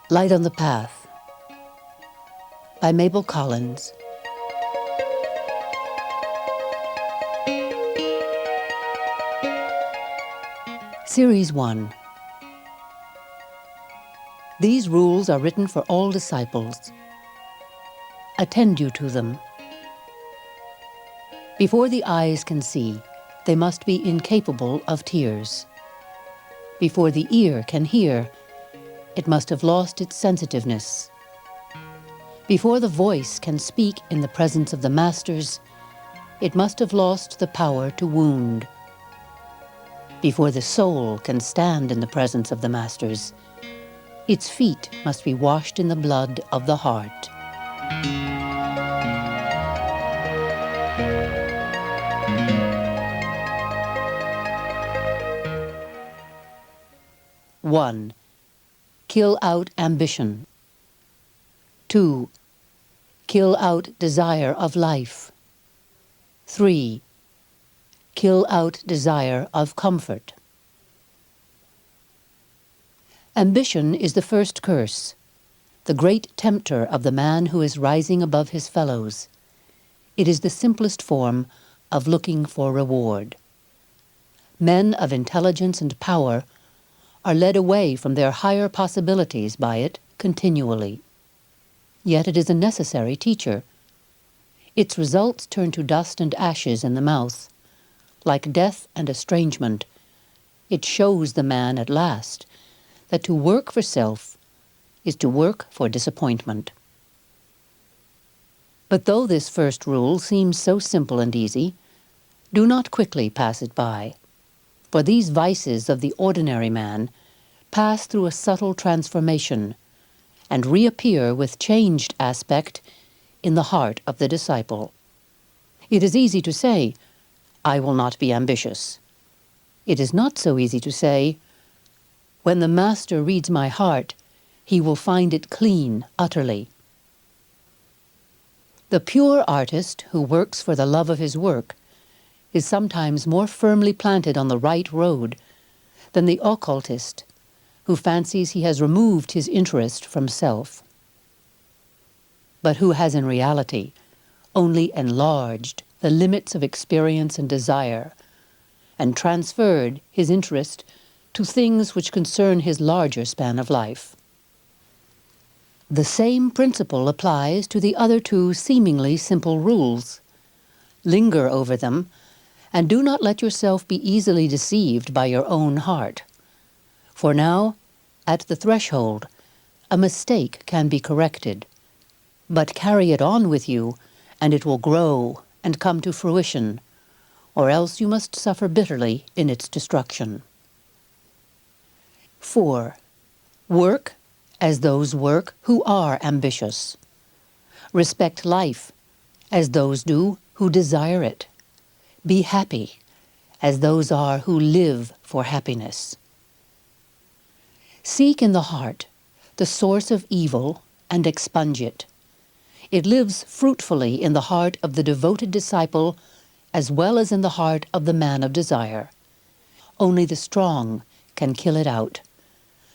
Light on the Path by Mabel Collins. Series 1. These rules are written for all disciples. Attend you to them. Before the eyes can see, they must be incapable of tears. Before the ear can hear, it must have lost its sensitiveness. Before the voice can speak in the presence of the masters, it must have lost the power to wound. Before the soul can stand in the presence of the masters, its feet must be washed in the blood of the heart. One, kill out ambition. 2, kill out desire of life. 3, kill out desire of comfort. Ambition is the first curse, the great tempter of the man who is rising above his fellows. It is the simplest form of looking for reward. Men of intelligence and power are led away from their higher possibilities by it continually. Yet it is a necessary teacher. Its results turn to dust and ashes in the mouth. Like death and estrangement, it shows the man at last that to work for self is to work for disappointment. But though this first rule seems so simple and easy, do not quickly pass it by, for these vices of the ordinary man pass through a subtle transformation and reappear with changed aspect in the heart of the disciple. It is easy to say, "I will not be ambitious." It is not so easy to say, "When the Master reads my heart, he will find it clean utterly." The pure artist who works for the love of his work is sometimes more firmly planted on the right road than the occultist who fancies he has removed his interest from self, but who has in reality only enlarged the limits of experience and desire and transferred his interest to things which concern his larger span of life. The same principle applies to the other two seemingly simple rules. Linger over them, and do not let yourself be easily deceived by your own heart. For now, at the threshold, a mistake can be corrected, but carry it on with you, and it will grow and come to fruition, or else you must suffer bitterly in its destruction. 4. Work as those work who are ambitious. Respect life as those do who desire it. Be happy as those are who live for happiness. Seek in the heart the source of evil and expunge it. It lives fruitfully in the heart of the devoted disciple as well as in the heart of the man of desire. Only the strong can kill it out.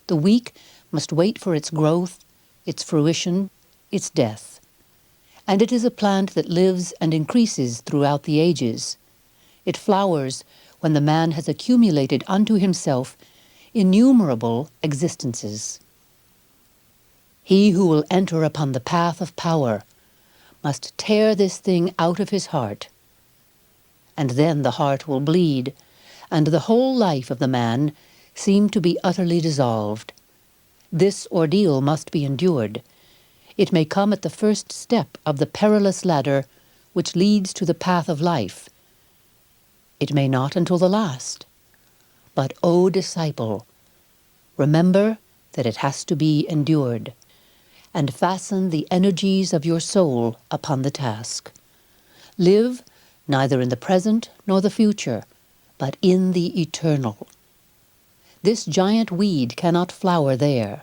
The weak must wait for its growth, its fruition, its death. And it is a plant that lives and increases throughout the ages. It flowers when the man has accumulated unto himself innumerable existences. He who will enter upon the path of power must tear this thing out of his heart, and then the heart will bleed, and the whole life of the man seem to be utterly dissolved. This ordeal must be endured. It may come at the first step of the perilous ladder which leads to the path of life. It may not until the last. But, O disciple, remember that it has to be endured, and fasten the energies of your soul upon the task. Live neither in the present nor the future, but in the eternal. This giant weed cannot flower there.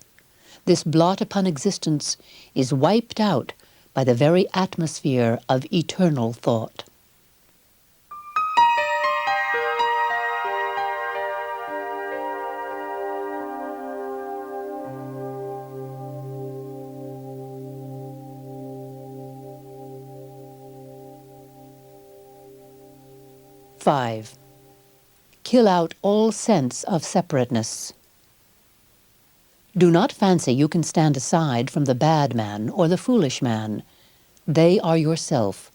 This blot upon existence is wiped out by the very atmosphere of eternal thought. 5. Kill out all sense of separateness. Do not fancy you can stand aside from the bad man or the foolish man. They are yourself,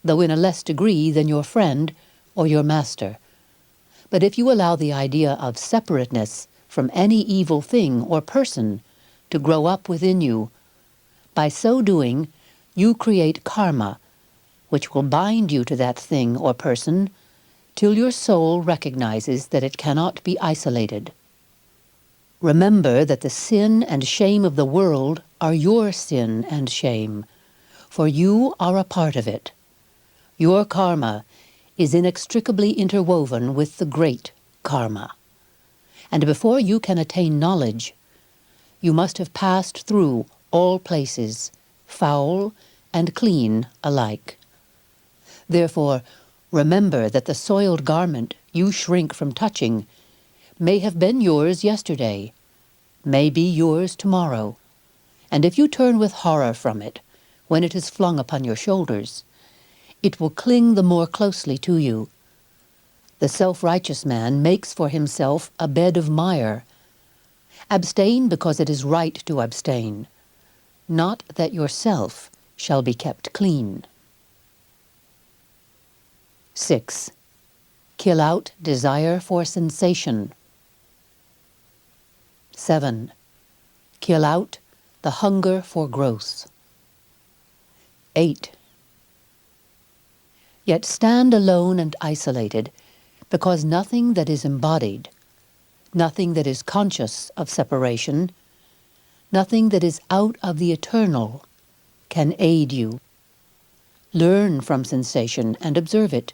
though in a less degree than your friend or your master. But if you allow the idea of separateness from any evil thing or person to grow up within you, by so doing, you create karma, which will bind you to that thing or person till your soul recognizes that it cannot be isolated. Remember that the sin and shame of the world are your sin and shame, for you are a part of it. Your karma is inextricably interwoven with the great karma. And before you can attain knowledge, you must have passed through all places, foul and clean alike. Therefore, remember that the soiled garment you shrink from touching may have been yours yesterday, may be yours tomorrow, and if you turn with horror from it, when it is flung upon your shoulders, it will cling the more closely to you. The self-righteous man makes for himself a bed of mire. Abstain because it is right to abstain, not that yourself shall be kept clean. 6. Kill out desire for sensation. 7. Kill out the hunger for growth. 8. Yet stand alone and isolated, because nothing that is embodied, nothing that is conscious of separation, nothing that is out of the eternal can aid you. Learn from sensation and observe it,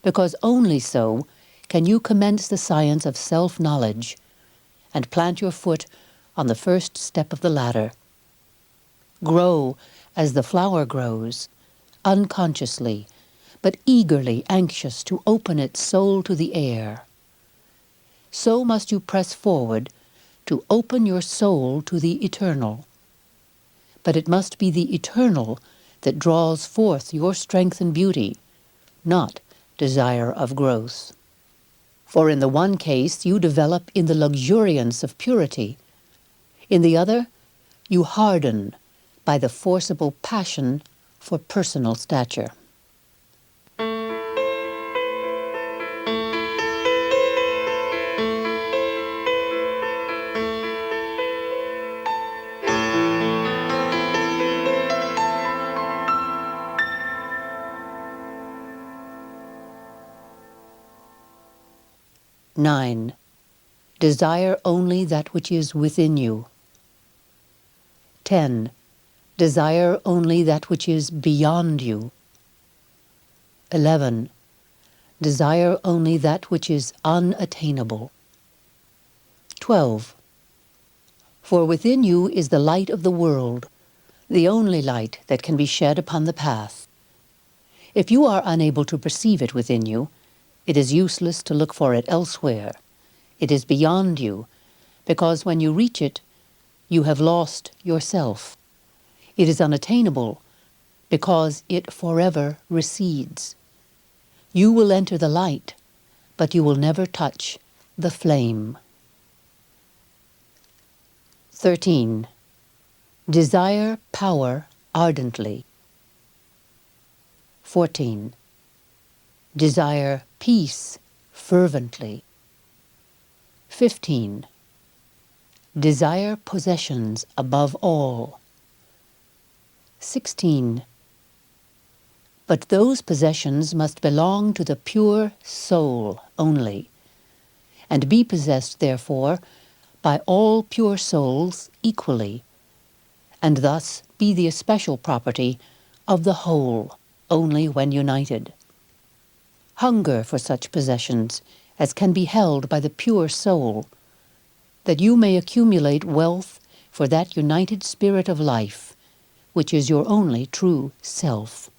because only so can you commence the science of self-knowledge and plant your foot on the first step of the ladder. Grow as the flower grows, unconsciously, but eagerly anxious to open its soul to the air. So must you press forward to open your soul to the eternal. But it must be the eternal that draws forth your strength and beauty, not desire of growth. For in the one case you develop in the luxuriance of purity, in the other you harden by the forcible passion for personal stature. (9) Desire only that which is within you. 10. Desire only that which is beyond you. 11. Desire only that which is unattainable. 12. For within you is the light of the world, the only light that can be shed upon the path. If you are unable to perceive it within you, it is useless to look for it elsewhere. It is beyond you, because when you reach it, you have lost yourself. It is unattainable, because it forever recedes. You will enter the light, but you will never touch the flame. 13. Desire power ardently. 14. Desire peace fervently. 15. Desire possessions above all. 16. But those possessions must belong to the pure soul only, and be possessed, therefore, by all pure souls equally, and thus be the especial property of the whole only when united. Hunger for such possessions as can be held by the pure soul, that you may accumulate wealth for that united spirit of life, which is your only true self.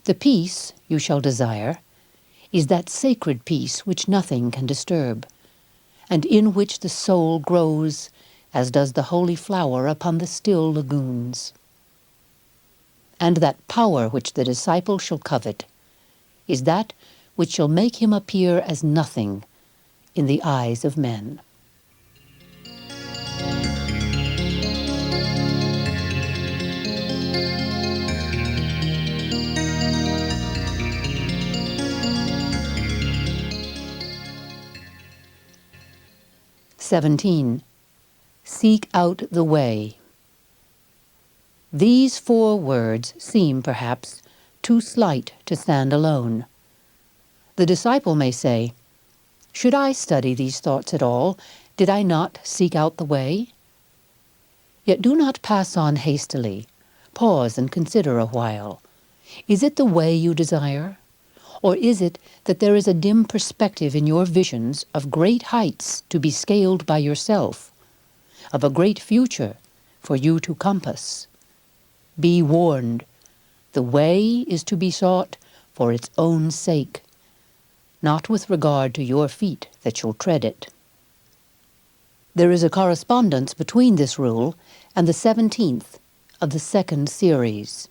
The peace you shall desire is that sacred peace which nothing can disturb, and in which the soul grows as does the holy flower upon the still lagoons. And that power which the disciple shall covet is that which shall make him appear as nothing in the eyes of men. (17) Seek out the way. These 4 words seem, perhaps, too slight to stand alone. The disciple may say, "Should I study these thoughts at all? Did I not seek out the way?" Yet do not pass on hastily. Pause and consider a while. Is it the way you desire? Or is it that there is a dim perspective in your visions of great heights to be scaled by yourself, of a great future for you to compass? Be warned, the way is to be sought for its own sake, not with regard to your feet that shall tread it. There is a correspondence between this rule and the 17th of the 2nd series.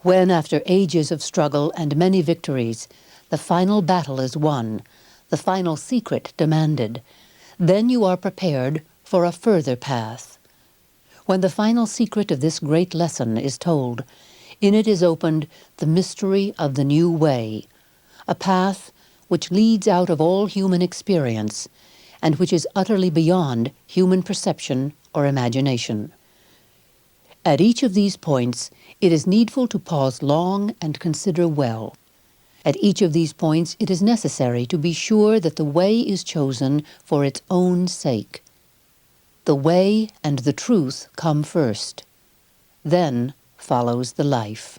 When, after ages of struggle and many victories, the final battle is won, the final secret demanded, then you are prepared for a further path. When the final secret of this great lesson is told, in it is opened the mystery of the new way, a path which leads out of all human experience, and which is utterly beyond human perception or imagination. At each of these points, it is needful to pause long and consider well. At each of these points, it is necessary to be sure that the way is chosen for its own sake. The way and the truth come first. Then follows the life.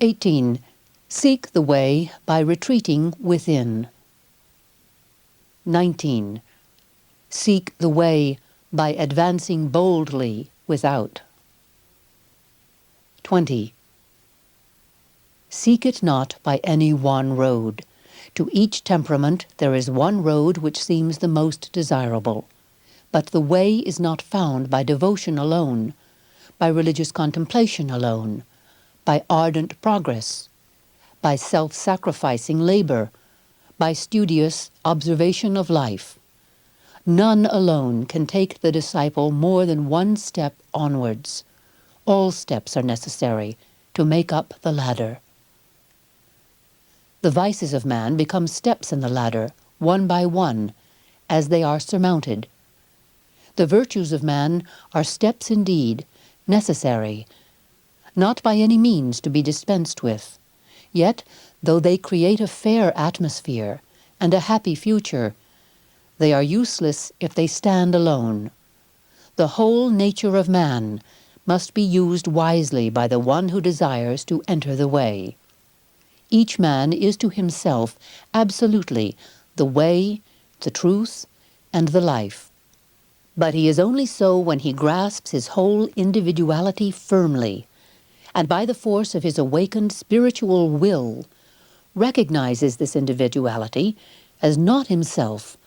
(18) Seek the way by retreating within. 19. Seek the way by advancing boldly without. 20. Seek it not by any one road. To each temperament there is one road which seems the most desirable. But the way is not found by devotion alone, by religious contemplation alone, by ardent progress, by self-sacrificing labor, by studious observation of life. None alone can take the disciple more than one step onwards. All steps are necessary to make up the ladder. The vices of man become steps in the ladder, one by one, as they are surmounted. The virtues of man are steps indeed, necessary, not by any means to be dispensed with. Yet, though they create a fair atmosphere and a happy future, they are useless if they stand alone. The whole nature of man must be used wisely by the one who desires to enter the way. Each man is to himself absolutely the way, the truth, and the life. But he is only so when he grasps his whole individuality firmly, and by the force of his awakened spiritual will, recognizes this individuality as not himself,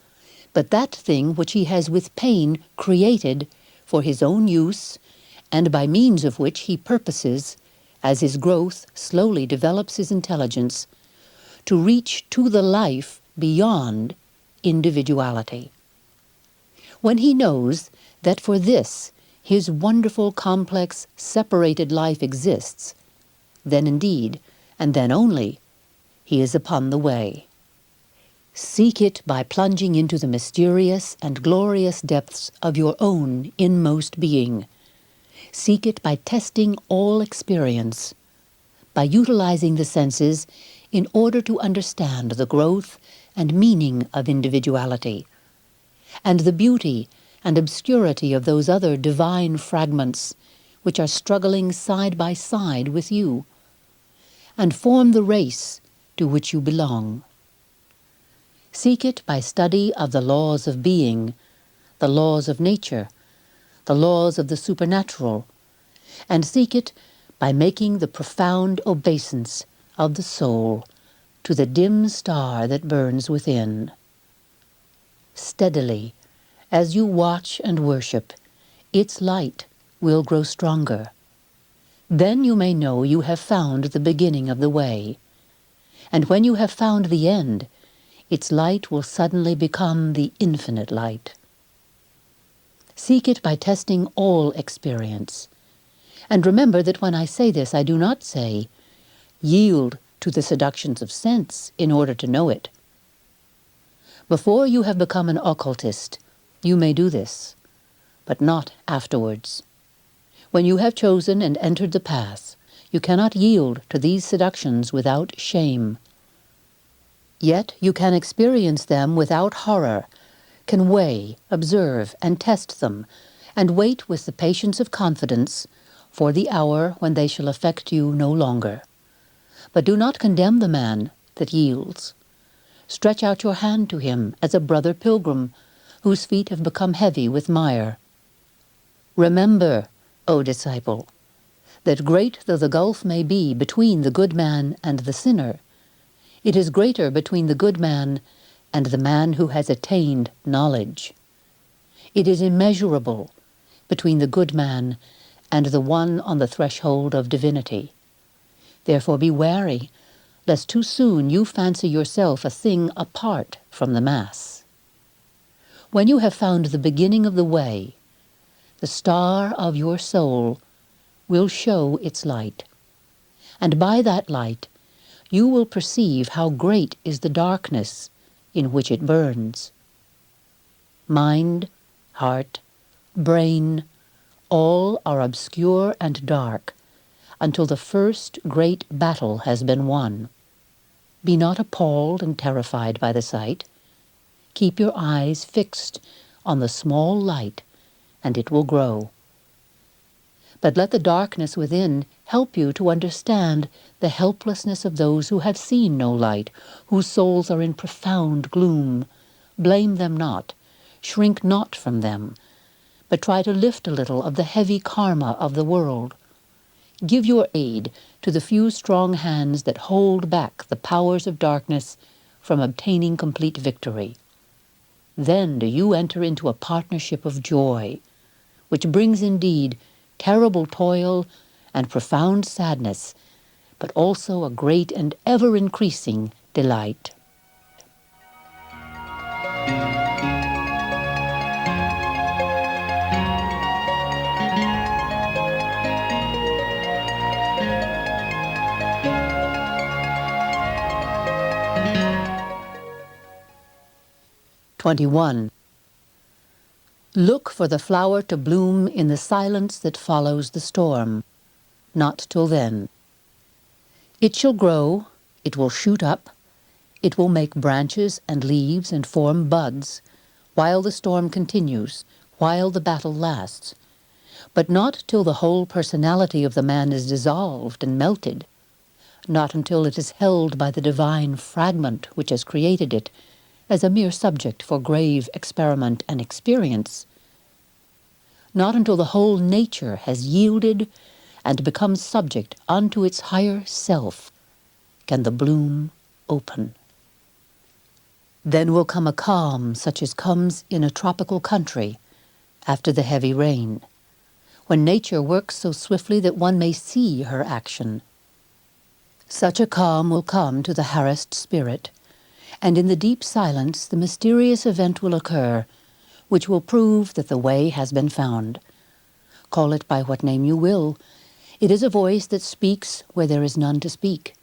but that thing which he has with pain created for his own use, and by means of which he purposes, as his growth slowly develops his intelligence, to reach to the life beyond individuality. When he knows that for this his wonderful, complex, separated life exists, then indeed, and then only, he is upon the way. Seek it by plunging into the mysterious and glorious depths of your own inmost being. Seek it by testing all experience, by utilizing the senses in order to understand the growth and meaning of individuality, and the beauty and obscurity of those other divine fragments which are struggling side by side with you, and form the race to which you belong. Seek it by study of the laws of being, the laws of nature, the laws of the supernatural, and seek it by making the profound obeisance of the soul to the dim star that burns within. Steadily, as you watch and worship, its light will grow stronger. Then you may know you have found the beginning of the way. And when you have found the end, its light will suddenly become the infinite light. Seek it by testing all experience. And remember that when I say this, I do not say, yield to the seductions of sense in order to know it. Before you have become an occultist, you may do this, but not afterwards. When you have chosen and entered the path, you cannot yield to these seductions without shame. Yet you can experience them without horror, can weigh, observe, and test them, and wait with the patience of confidence for the hour when they shall affect you no longer. But do not condemn the man that yields. Stretch out your hand to him as a brother pilgrim whose feet have become heavy with mire. Remember, O disciple, that great though the gulf may be between the good man and the sinner, it is greater between the good man and the man who has attained knowledge. It is immeasurable between the good man and the one on the threshold of divinity. Therefore be wary, lest too soon you fancy yourself a thing apart from the mass. When you have found the beginning of the way, the star of your soul will show its light, and by that light you will perceive how great is the darkness in which it burns. Mind, heart, brain, all are obscure and dark until the first great battle has been won. Be not appalled and terrified by the sight. Keep your eyes fixed on the small light, and it will grow. But let the darkness within help you to understand the helplessness of those who have seen no light, whose souls are in profound gloom. Blame them not, shrink not from them, but try to lift a little of the heavy karma of the world. Give your aid to the few strong hands that hold back the powers of darkness from obtaining complete victory. Then do you enter into a partnership of joy, which brings indeed terrible toil and profound sadness, but also a great and ever-increasing delight. (21) Look for the flower to bloom in the silence that follows the storm, not till then. It shall grow, it will shoot up, it will make branches and leaves and form buds, while the storm continues, while the battle lasts, but not till the whole personality of the man is dissolved and melted, not until it is held by the divine fragment which has created it, as a mere subject for grave experiment and experience. Not until the whole nature has yielded and become subject unto its higher self can the bloom open. Then will come a calm such as comes in a tropical country after the heavy rain, when nature works so swiftly that one may see her action. Such a calm will come to the harassed spirit, and in the deep silence the mysterious event will occur, which will prove that the way has been found. Call it by what name you will, it is a voice that speaks where there is none to speak.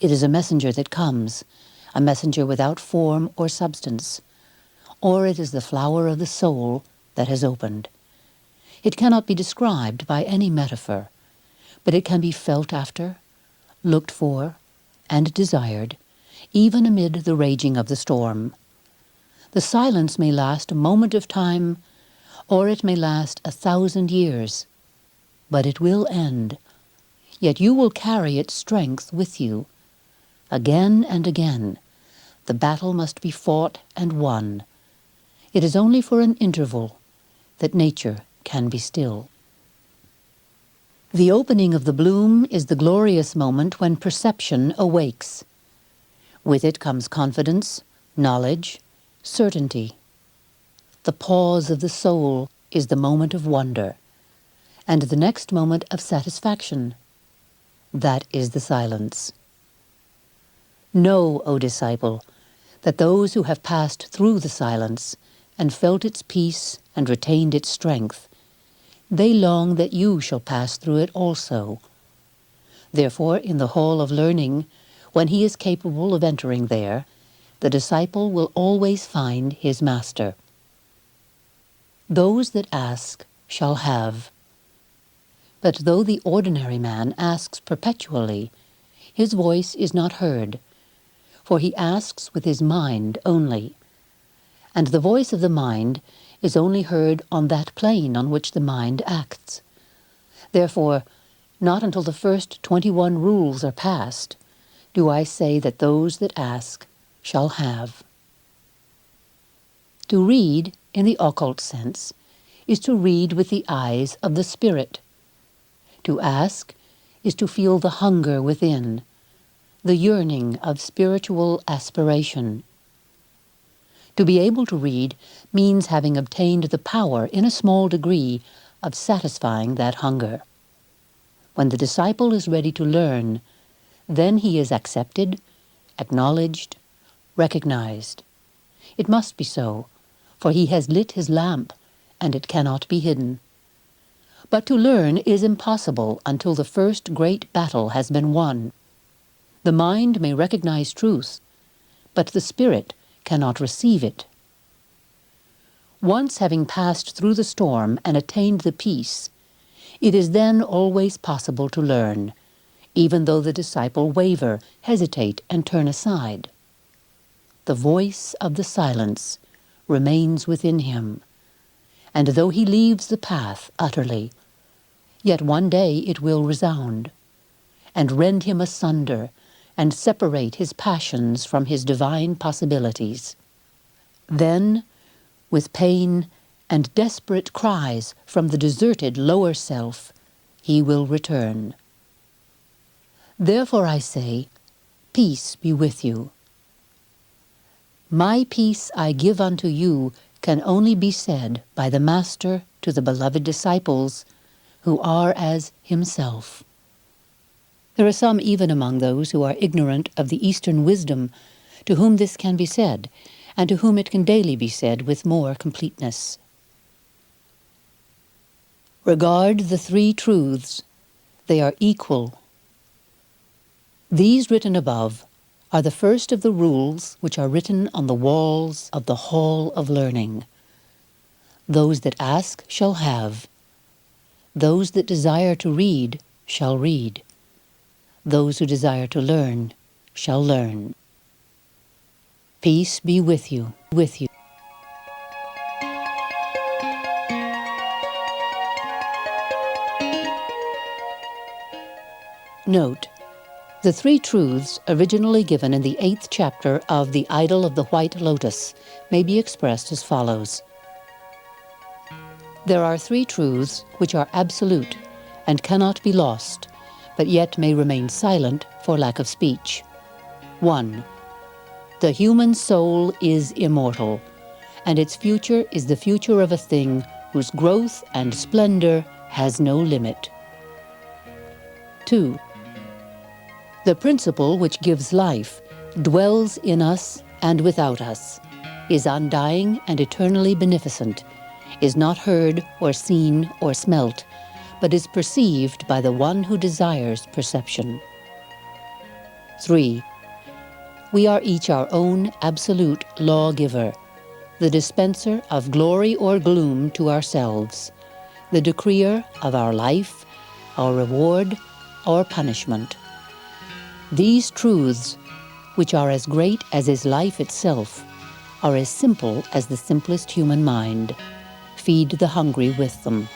It is a messenger that comes, a messenger without form or substance, or it is the flower of the soul that has opened. It cannot be described by any metaphor, but it can be felt after, looked for, and desired, even amid the raging of the storm. The silence may last a moment of time, or it may last 1,000 years, but it will end, yet you will carry its strength with you. Again and again, the battle must be fought and won. It is only for an interval that nature can be still. The opening of the bloom is the glorious moment when perception awakes. With it comes confidence, knowledge, certainty. The pause of the soul is the moment of wonder, and the next moment of satisfaction. That is the silence. Know, O disciple, that those who have passed through the silence and felt its peace and retained its strength, they long that you shall pass through it also. Therefore, in the hall of learning, when he is capable of entering there, the disciple will always find his master. Those that ask shall have. But though the ordinary man asks perpetually, his voice is not heard, for he asks with his mind only, and the voice of the mind is only heard on that plane on which the mind acts. Therefore, not until the first 21 rules are passed do I say that those that ask shall have. To read, in the occult sense, is to read with the eyes of the spirit. To ask is to feel the hunger within, the yearning of spiritual aspiration. To be able to read means having obtained the power, in a small degree, of satisfying that hunger. When the disciple is ready to learn, then he is accepted, acknowledged, recognized. It must be so, for he has lit his lamp, and it cannot be hidden. But to learn is impossible until the first great battle has been won. The mind may recognize truth, but the spirit cannot receive it. Once having passed through the storm and attained the peace, it is then always possible to learn, even though the disciple waver, hesitate, and turn aside. The voice of the silence remains within him, and though he leaves the path utterly, yet one day it will resound, and rend him asunder, and separate his passions from his divine possibilities. Then, with pain and desperate cries from the deserted lower self, he will return. Therefore I say, peace be with you. My peace I give unto you can only be said by the Master to the beloved disciples, who are as himself. There are some even among those who are ignorant of the Eastern wisdom, to whom this can be said, and to whom it can daily be said with more completeness. Regard the three truths. They are equal. These written above are the first of the rules which are written on the walls of the hall of learning. Those that ask shall have. Those that desire to read shall read. Those who desire to learn shall learn. Peace be with you, with you. Note: the three truths originally given in the 8th chapter of The Idol of the White Lotus may be expressed as follows. There are three truths which are absolute and cannot be lost, but yet may remain silent for lack of speech. 1. The human soul is immortal, and its future is the future of a thing whose growth and splendor has no limit. 2. The principle which gives life dwells in us and without us, is undying and eternally beneficent, is not heard or seen or smelt, but is perceived by the one who desires perception. 3. We are each our own absolute lawgiver, the dispenser of glory or gloom to ourselves, the decreer of our life, our reward, our punishment. These truths, which are as great as is life itself, are as simple as the simplest human mind. Feed the hungry with them.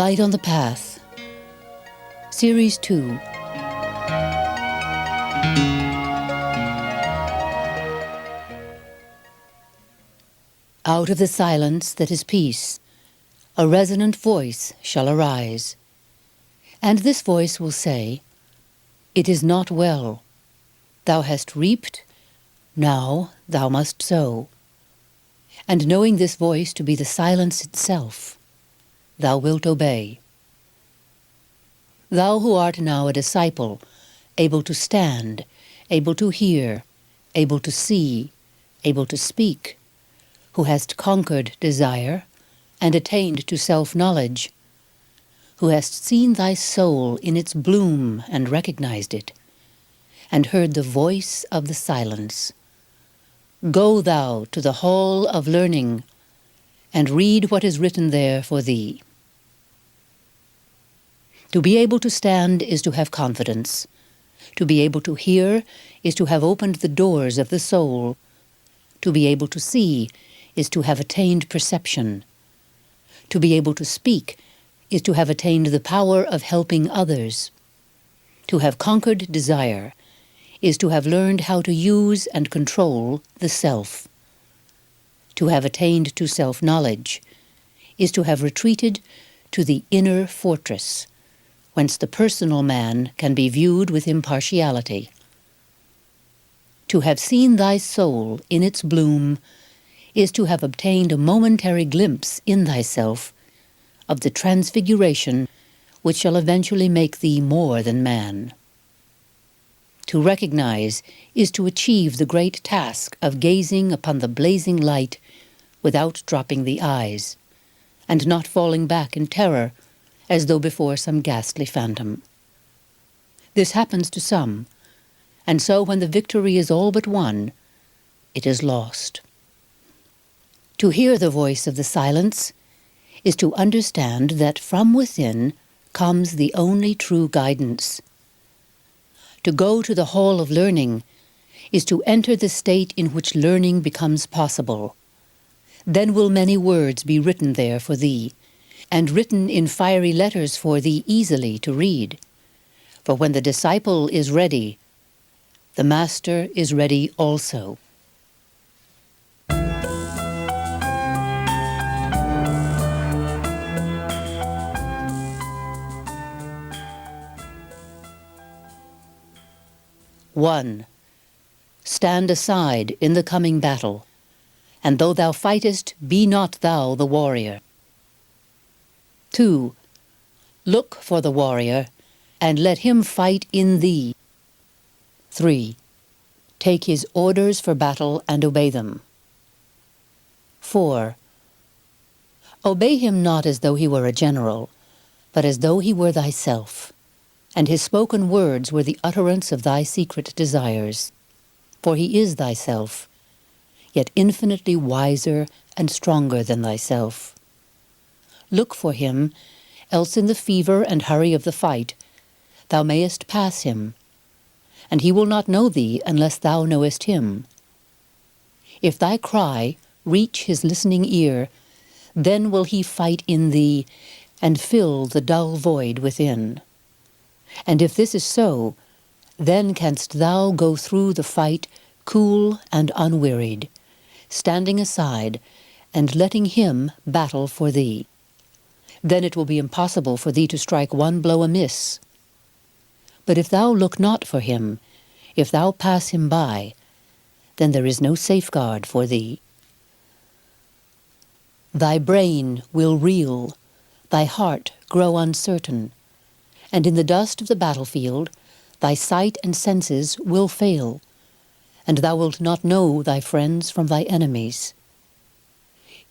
Light on the Path, Series 2. Out of the silence that is peace, a resonant voice shall arise. And this voice will say, "It is not well. Thou hast reaped, now thou must sow." And knowing this voice to be the silence itself, thou wilt obey. Thou who art now a disciple, able to stand, able to hear, able to see, able to speak, who hast conquered desire and attained to self-knowledge, who hast seen thy soul in its bloom and recognized it, and heard the voice of the silence. Go thou to the hall of learning, and read what is written there for thee. To be able to stand is to have confidence. To be able to hear is to have opened the doors of the soul. To be able to see is to have attained perception. To be able to speak is to have attained the power of helping others. To have conquered desire is to have learned how to use and control the self. To have attained to self-knowledge is to have retreated to the inner fortress, whence the personal man can be viewed with impartiality. To have seen thy soul in its bloom is to have obtained a momentary glimpse in thyself of the transfiguration which shall eventually make thee more than man. To recognize is to achieve the great task of gazing upon the blazing light without dropping the eyes, and not falling back in terror as though before some ghastly phantom. This happens to some, and so when the victory is all but won, it is lost. To hear the voice of the silence is to understand that from within comes the only true guidance. To go to the hall of learning is to enter the state in which learning becomes possible. Then will many words be written there for thee, and written in fiery letters for thee easily to read. For when the disciple is ready, the master is ready also. One, stand aside in the coming battle, and though thou fightest, be not thou the warrior. 2. Look for the warrior, and let him fight in thee. 3. Take his orders for battle and obey them. 4. Obey him not as though he were a general, but as though he were thyself, and his spoken words were the utterance of thy secret desires. For he is thyself, yet infinitely wiser and stronger than thyself. Look for him, else in the fever and hurry of the fight thou mayest pass him, and he will not know thee unless thou knowest him. If thy cry reach his listening ear, then will he fight in thee and fill the dull void within. And if this is so, then canst thou go through the fight cool and unwearied, standing aside and letting him battle for thee. Then it will be impossible for thee to strike one blow amiss. But if thou look not for him, if thou pass him by, then there is no safeguard for thee. Thy brain will reel, thy heart grow uncertain, and in the dust of the battlefield thy sight and senses will fail, and thou wilt not know thy friends from thy enemies.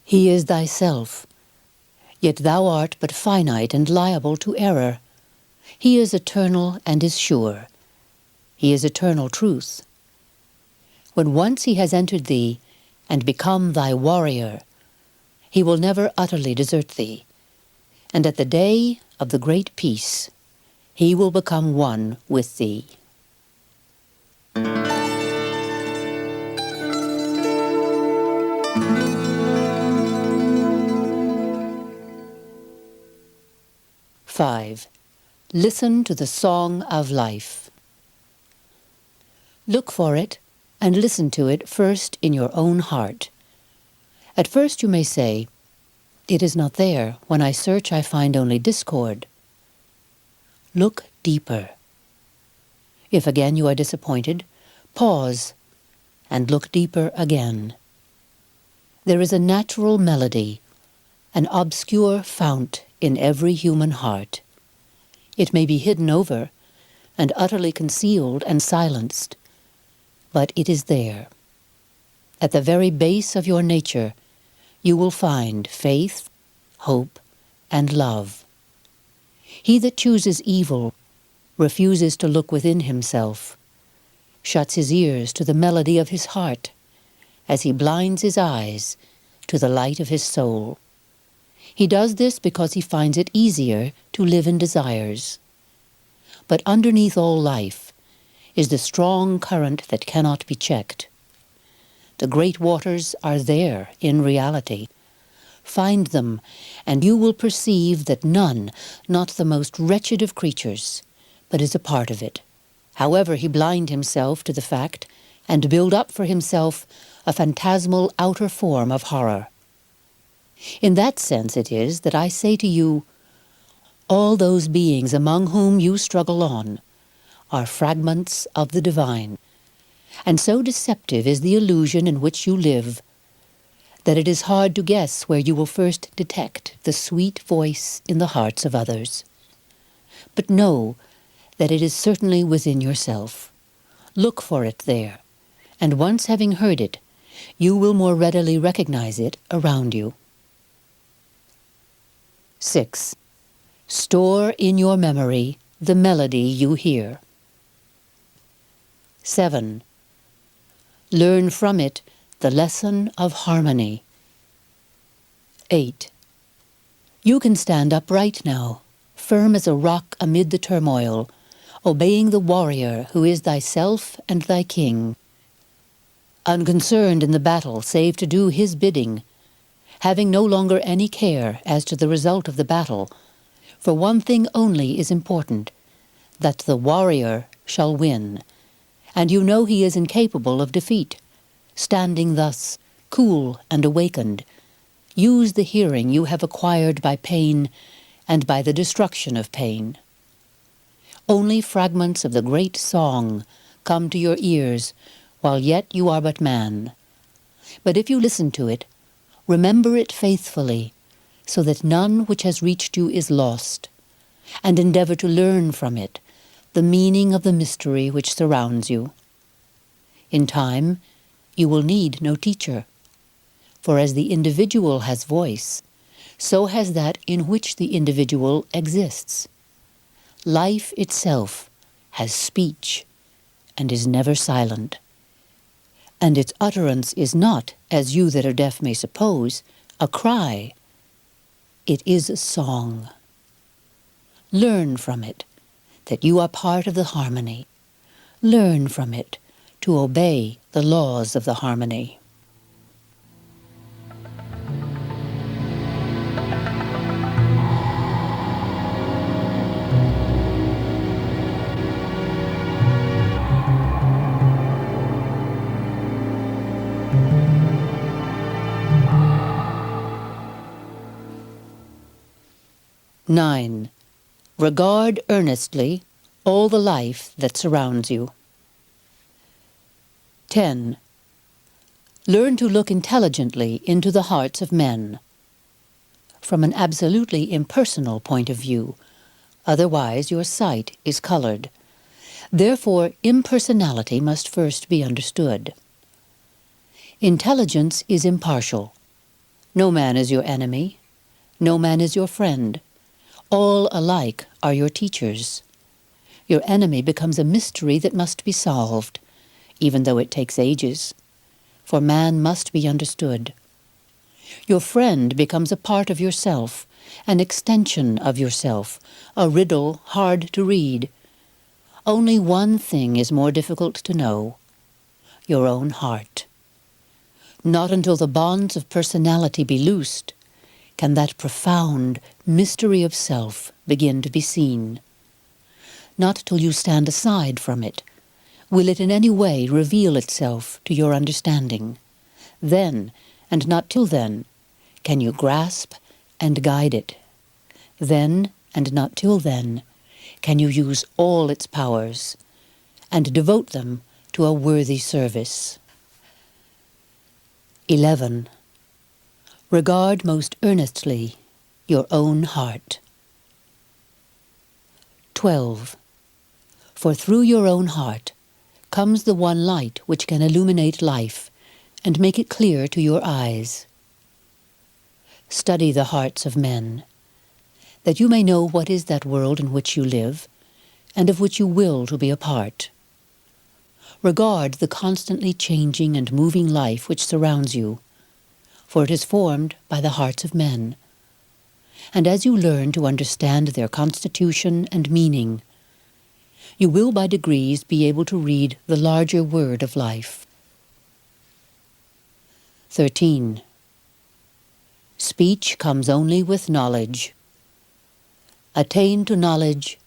He is thyself, yet thou art but finite and liable to error. He is eternal and is sure. He is eternal truth. When once he has entered thee and become thy warrior, he will never utterly desert thee, and at the day of the great peace, he will become one with thee. 5. Listen to the song of life. Look for it and listen to it first in your own heart. At first you may say, "It is not there. When I search, I find only discord." Look deeper. If again you are disappointed, pause and look deeper again. There is a natural melody, an obscure fount in every human heart. It may be hidden over and utterly concealed and silenced, but it is there. At the very base of your nature, you will find faith, hope, and love. He that chooses evil refuses to look within himself, shuts his ears to the melody of his heart, as he blinds his eyes to the light of his soul. He does this because he finds it easier to live in desires. But underneath all life is the strong current that cannot be checked. The great waters are there in reality. Find them, and you will perceive that none, not the most wretched of creatures, but is a part of it, however he blind himself to the fact and build up for himself a phantasmal outer form of horror. In that sense it is that I say to you, all those beings among whom you struggle on are fragments of the divine, and so deceptive is the illusion in which you live that it is hard to guess where you will first detect the sweet voice in the hearts of others. But know that it is certainly within yourself. Look for it there, and once having heard it, you will more readily recognize it around you. 6. Store in your memory the melody you hear. 7. Learn from it the lesson of harmony. 8. You can stand upright now, firm as a rock amid the turmoil, obeying the warrior who is thyself and thy king. Unconcerned in the battle save to do his bidding, having no longer any care as to the result of the battle, for one thing only is important, that the warrior shall win, and you know he is incapable of defeat. Standing thus, cool and awakened, use the hearing you have acquired by pain and by the destruction of pain. Only fragments of the great song come to your ears while yet you are but man. But if you listen to it, remember it faithfully, so that none which has reached you is lost, and endeavor to learn from it the meaning of the mystery which surrounds you. In time, you will need no teacher, for as the individual has voice, so has that in which the individual exists. Life itself has speech and is never silent, and its utterance is not, as you that are deaf may suppose, a cry. It is a song. Learn from it that you are part of the harmony. Learn from it to obey the laws of the harmony. Nine. Regard earnestly all the life that surrounds you. 10. Learn to look intelligently into the hearts of men, from an absolutely impersonal point of view, otherwise your sight is colored. Therefore, impersonality must first be understood. Intelligence is impartial. No man is your enemy. No man is your friend. All alike are your teachers. Your enemy becomes a mystery that must be solved, even though it takes ages, for man must be understood. Your friend becomes a part of yourself, an extension of yourself, a riddle hard to read. Only one thing is more difficult to know: your own heart. Not until the bonds of personality be loosed can that profound mystery of self begin to be seen. Not till you stand aside from it will it in any way reveal itself to your understanding. Then, and not till then, can you grasp and guide it. Then, and not till then, can you use all its powers and devote them to a worthy service. 11. Regard most earnestly your own heart. 12. For through your own heart comes the one light which can illuminate life and make it clear to your eyes. Study the hearts of men, that you may know what is that world in which you live, and of which you will to be a part. Regard the constantly changing and moving life which surrounds you, for it is formed by the hearts of men. And as you learn to understand their constitution and meaning, you will by degrees be able to read the larger word of life. 13. Speech comes only with knowledge. Attain to knowledge,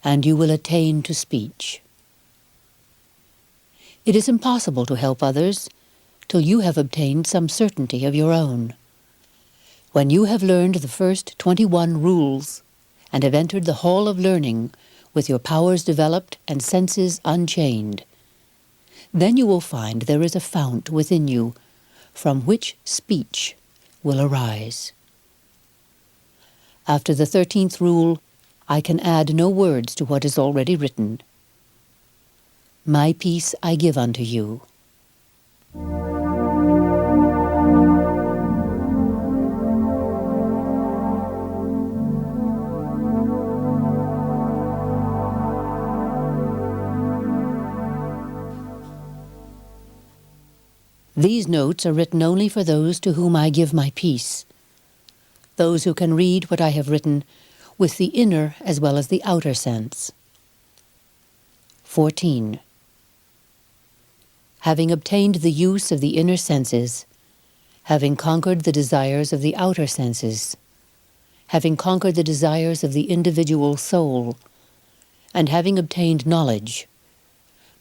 and you will attain to speech. It is impossible to help others till you have obtained some certainty of your own. When you have learned the first 21 rules, and have entered the hall of learning with your powers developed and senses unchained, then you will find there is a fount within you from which speech will arise. After the 13th rule, I can add no words to what is already written. My peace I give unto you. These notes are written only for those to whom I give my peace, those who can read what I have written with the inner as well as the outer sense. 14. Having obtained the use of the inner senses, having conquered the desires of the outer senses, having conquered the desires of the individual soul, and having obtained knowledge,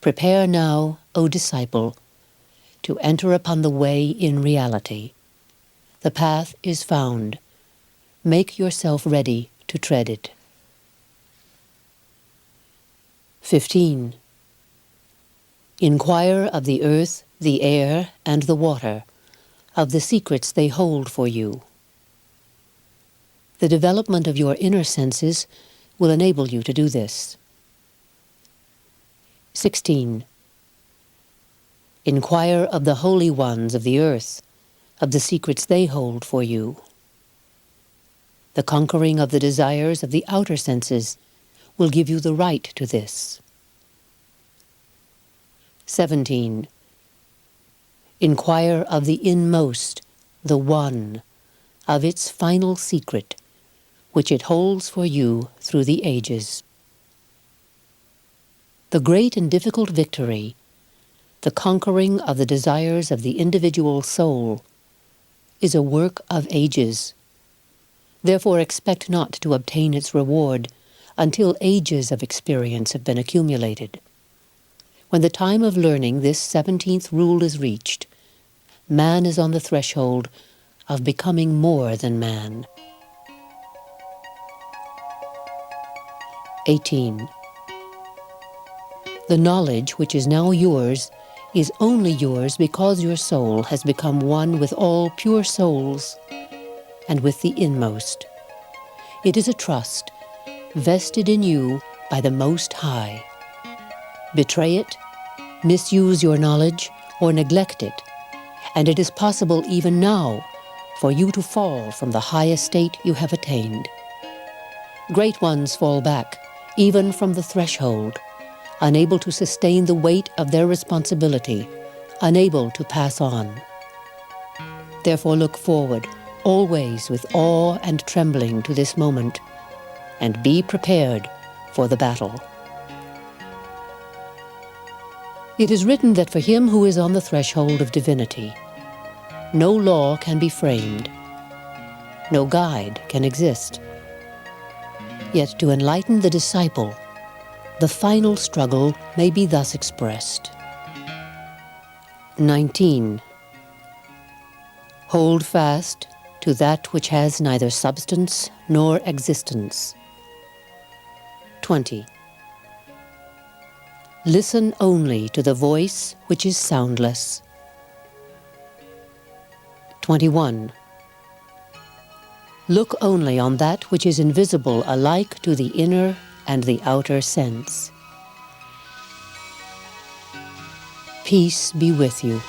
prepare now, O disciple, to enter upon the way in reality. The path is found. Make yourself ready to tread it. 15. Inquire of the earth, the air, and the water, of the secrets they hold for you. The development of your inner senses will enable you to do this. 16. Inquire of the holy ones of the earth, of the secrets they hold for you. The conquering of the desires of the outer senses will give you the right to this. 17. Inquire of the inmost, the one, of its final secret, which it holds for you through the ages. The great and difficult victory, the conquering of the desires of the individual soul, is a work of ages. Therefore expect not to obtain its reward until ages of experience have been accumulated. When the time of learning this 17th rule is reached, man is on the threshold of becoming more than man. 18. The knowledge which is now yours is only yours because your soul has become one with all pure souls and with the inmost. It is a trust vested in you by the Most High. Betray it, misuse your knowledge, or neglect it, and it is possible even now for you to fall from the high estate you have attained. Great ones fall back, even from the threshold, unable to sustain the weight of their responsibility, unable to pass on. Therefore look forward, always with awe and trembling to this moment, and be prepared for the battle. It is written that for him who is on the threshold of divinity, no law can be framed. no guide can exist. Yet to enlighten the disciple, the final struggle may be thus expressed. 19. Hold fast to that which has neither substance nor existence. 20. Listen only to the voice which is soundless. 21. Look only on that which is invisible alike to the inner and the outer sense. Peace be with you.